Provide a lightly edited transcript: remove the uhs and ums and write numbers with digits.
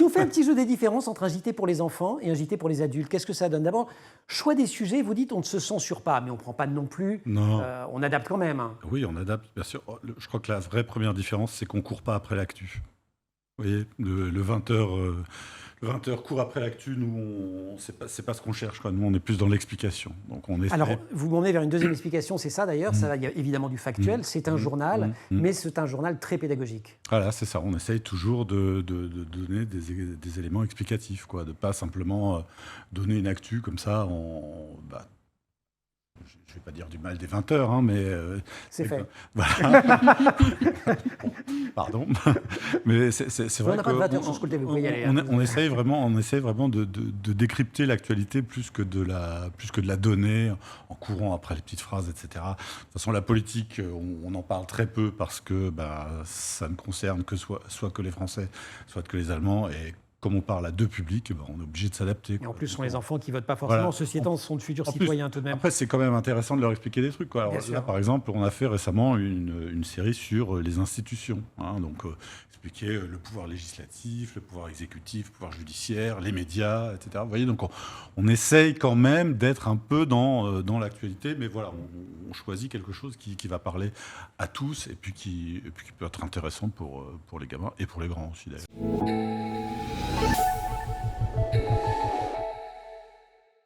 Si on fait un petit jeu des différences entre un JT pour les enfants et un JT pour les adultes, qu'est-ce que ça donne? D'abord, choix des sujets, vous dites on ne se censure pas, mais on ne prend pas non plus, Non. on adapte quand même. Hein. Oui, on adapte, bien sûr. Je crois que la vraie première différence, c'est qu'on ne court pas après l'actu. Vous voyez, le 20h, le 20h court après l'actu, nous, c'est pas ce qu'on cherche, quoi. Nous, on est plus dans l'explication. Donc, on essaie... Alors, vous m'emmenez vers une deuxième explication, c'est ça d'ailleurs, il y a évidemment du factuel, c'est un journal, mais c'est un journal très pédagogique. Voilà, c'est ça. On essaye toujours de donner des éléments explicatifs, quoi, de pas simplement donner une actu comme ça je ne vais pas dire du mal des 20h, hein, mais... c'est fait. Voilà. Bon, pardon. Mais c'est vrai qu'on essaye vraiment de décrypter l'actualité plus que de la donner en courant après les petites phrases, etc. De toute façon, la politique, on en parle très peu parce que ça ne concerne que soit que les Français, soit que les Allemands. Et comme on parle à deux publics, on est obligé de s'adapter. Et en plus, ce sont les enfants qui ne votent pas forcément. Voilà. Ceci étant, ce sont de futurs citoyens tout de même. Après, c'est quand même intéressant de leur expliquer des trucs, quoi. Alors, là, par exemple, on a fait récemment une série sur les institutions. Hein, donc, expliquer le pouvoir législatif, le pouvoir exécutif, le pouvoir judiciaire, les médias, etc. Vous voyez, donc on essaye quand même d'être un peu dans l'actualité, mais voilà, on choisit quelque chose qui va parler à tous et puis qui peut être intéressant pour les gamins et pour les grands aussi, d'ailleurs.